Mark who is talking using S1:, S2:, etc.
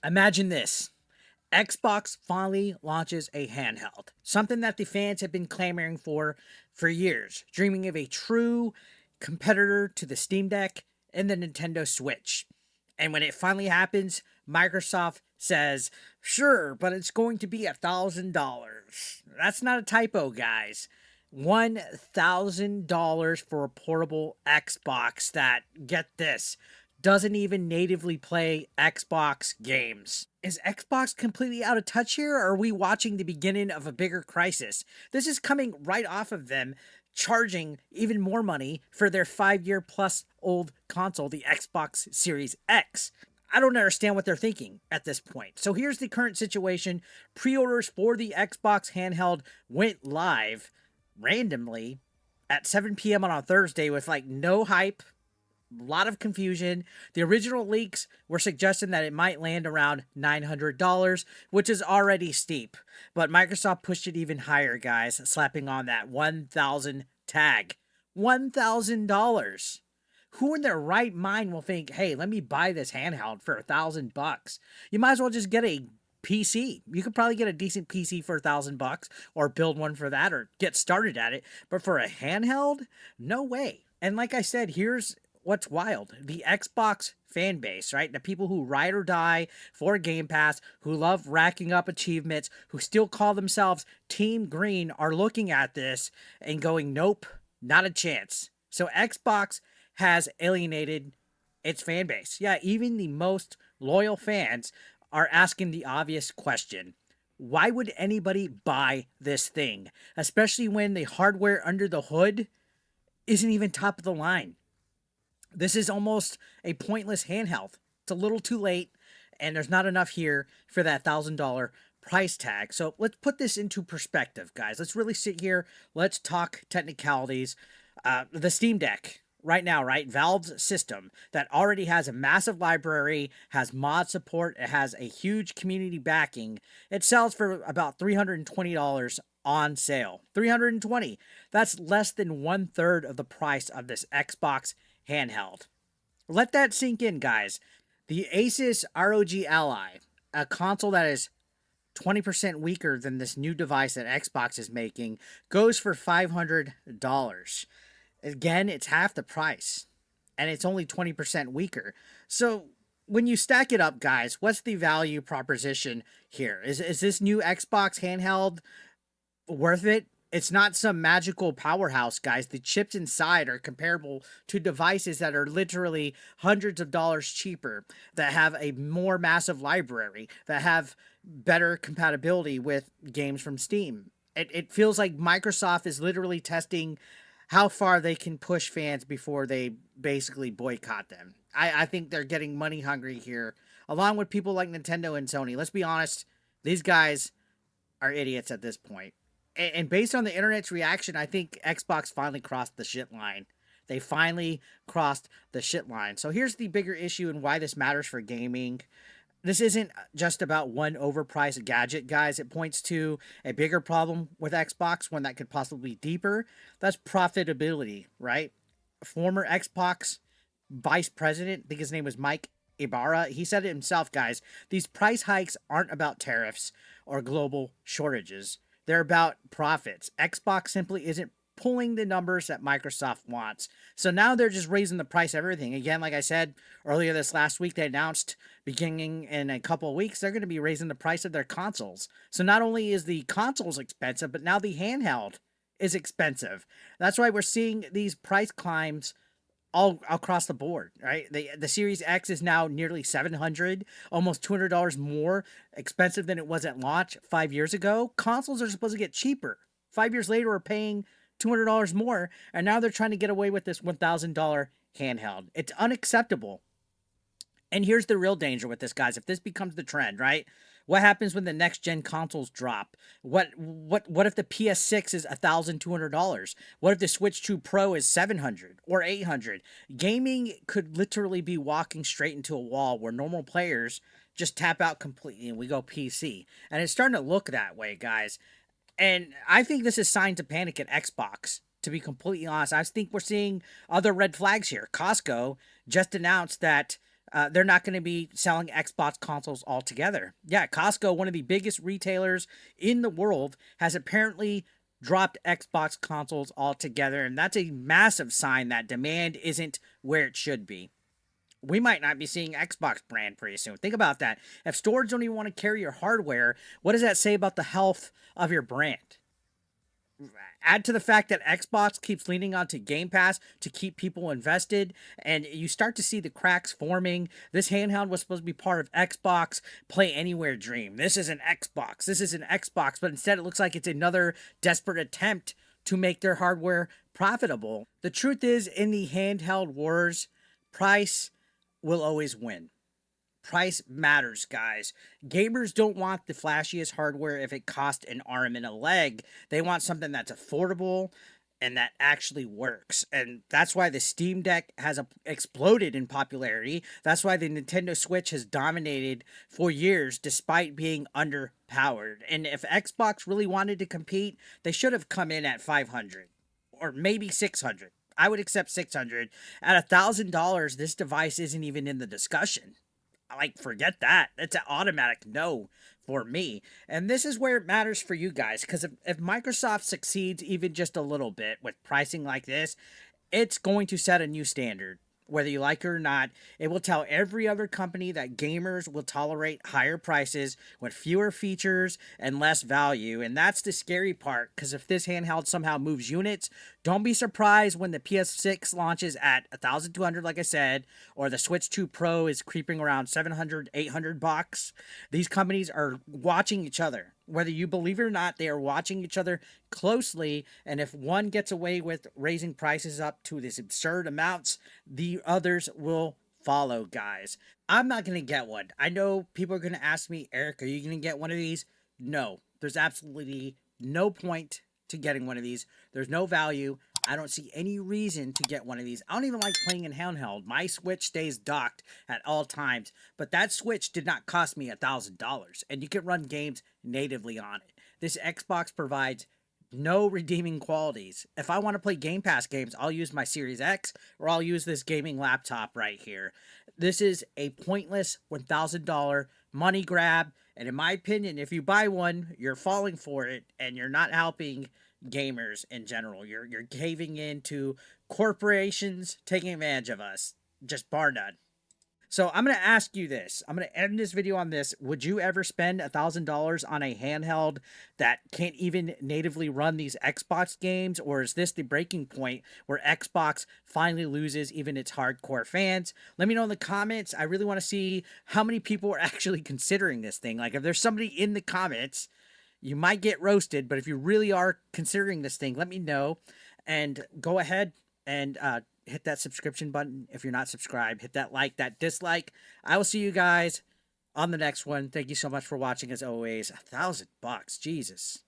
S1: Imagine this. Xbox finally launches a handheld, something that the fans have been clamoring for years, dreaming of a true competitor to the Steam Deck and the Nintendo Switch. And when it finally happens, Microsoft says, sure, but it's going to be $1,000. That's not a typo, guys. $1,000 for a portable Xbox that, get this, doesn't even natively play Xbox games. Is Xbox completely out of touch here, or are we watching the beginning of a bigger crisis? This is coming right off of them charging even more money for their 5 year plus old console, the Xbox Series X. I don't understand what they're thinking at this point. So here's the current situation. Pre orders for the Xbox handheld went live randomly at 7 p.m. on a Thursday with like no hype, a lot of confusion. The original leaks were suggesting that it might land around $900, which is already steep. But Microsoft pushed it even higher, guys, slapping on that 1,000 tag. $1,000. Who in their right mind will think, hey, let me buy this handheld for $1,000? You might as well just get a PC. You could probably get a decent PC for $1,000 or build one for that or get started at it. But for a handheld, no way. And like I said, here's what's wild. The Xbox fan base, right? The people who ride or die for Game Pass, who love racking up achievements, who still call themselves Team Green, are looking at this and going, nope, not a chance. So Xbox has alienated its fan base. Yeah, even the most loyal fans are asking the obvious question. Why would anybody buy this thing? Especially when the hardware under the hood isn't even top of the line. This is almost a pointless handheld. It's a little too late, and there's not enough here for that $1,000 price tag. So let's put this into perspective, guys. Let's really sit here. Let's talk technicalities. The Steam Deck, right now, right? Valve's system that already has a massive library, has mod support, it has a huge community backing. It sells for about $320 on sale. 320. That's less than 1/3 of the price of this Xbox handheld. Let that sink in, guys. The Asus ROG Ally, a console that is 20% weaker than this new device that Xbox is making, goes for $500. Again, it's half the price, and it's only 20% weaker. So when you stack it up, guys, what's the value proposition here? Is this new Xbox handheld worth it? It's not some magical powerhouse, guys. The chips inside are comparable to devices that are literally hundreds of dollars cheaper, that have a more massive library, that have better compatibility with games from Steam. It feels like Microsoft is literally testing how far they can push fans before they basically boycott them. I think they're getting money hungry here, along with people like Nintendo and Sony. Let's be honest, these guys are idiots at this point. And based on the internet's reaction, I think Xbox finally crossed the shit line. They finally crossed the shit line. So here's the bigger issue and why this matters for gaming. This isn't just about one overpriced gadget, guys. It points to a bigger problem with Xbox, one that could possibly be deeper. That's profitability, right? Former Xbox vice president, I think his name was Mike Ibarra, he said it himself, guys. These price hikes aren't about tariffs or global shortages. They're about profits. Xbox simply isn't pulling the numbers that Microsoft wants. So now they're just raising the price of everything. Again, like I said earlier this last week, they announced beginning in a couple of weeks, they're going to be raising the price of their consoles. So not only is the consoles expensive, but now the handheld is expensive. That's why we're seeing these price climbs all across the board, right? The Series X is now nearly 700, almost $200 more expensive than it was at launch 5 years ago. Consoles are supposed to get cheaper. 5 years later, we're paying $200 more, and now they're trying to get away with this $1,000 handheld. It's unacceptable. And here's the real danger with this, guys. If this becomes the trend, right? What happens when the next gen consoles drop? What if the PS6 is $1,200? What if the Switch 2 Pro is 700 or 800? Gaming could literally be walking straight into a wall where normal players just tap out completely and we go PC. And it's starting to look that way, guys. And I think this is sign to panic at Xbox. To be completely honest, I think we're seeing other red flags here. Costco just announced that they're not going to be selling Xbox consoles altogether. Yeah, Costco, one of the biggest retailers in the world, has apparently dropped Xbox consoles altogether, and that's a massive sign that demand isn't where it should be. We might not be seeing Xbox brand pretty soon. Think about that. If stores don't even want to carry your hardware, what does that say about the health of your brand? Add to the fact that Xbox keeps leaning onto Game Pass to keep people invested, and you start to see the cracks forming. This handheld was supposed to be part of Xbox Play Anywhere dream. This is an Xbox. This is an Xbox, but instead it looks like it's another desperate attempt to make their hardware profitable. The truth is, in the handheld wars, price will always win. Price matters, guys. Gamers don't want the flashiest hardware if it costs an arm and a leg. They want something that's affordable and that actually works. And that's why the Steam Deck has exploded in popularity. That's why the Nintendo Switch has dominated for years despite being underpowered. And if Xbox really wanted to compete, they should have come in at 500 or maybe 600. I would accept 600. At $1,000, this device isn't even in the discussion. Like, forget that. It's an automatic no for me. And this is where it matters for you guys, because if Microsoft succeeds even just a little bit with pricing like this, it's going to set a new standard. Whether you like it or not, it will tell every other company that gamers will tolerate higher prices with fewer features and less value. And that's the scary part, because if this handheld somehow moves units, don't be surprised when the PS6 launches at 1,200, like I said, or the Switch 2 Pro is creeping around 700, 800 bucks. These companies are watching each other. Whether you believe it or not, they are watching each other closely. And if one gets away with raising prices up to these absurd amounts, the others will follow, guys. I'm not going to get one. I know people are going to ask me, Eric, are you going to get one of these? No, there's absolutely no point to getting one of these. There's no value. I don't see any reason to get one of these. I don't even like playing in handheld. My Switch stays docked at all times, but that Switch did not cost me $1,000, and you can run games natively on it. This Xbox provides no redeeming qualities. If I want to play Game Pass games, I'll use my Series X or I'll use this gaming laptop right here. This is a pointless $1,000 money grab, and in my opinion, if you buy one, you're falling for it and you're not helping gamers in general. You're caving into corporations taking advantage of us. Just bar none. So I'm going to ask you this. I'm going to end this video on this. Would you ever spend $1,000 on a handheld that can't even natively run these Xbox games? Or is this the breaking point where Xbox finally loses even its hardcore fans? Let me know in the comments. I really want to see how many people are actually considering this thing. Like, if there's somebody in the comments, you might get roasted, but if you really are considering this thing, let me know. And go ahead and hit that subscription button if you're not subscribed. Hit that like, that dislike. I will see you guys on the next one. Thank you so much for watching as always. $1,000, Jesus.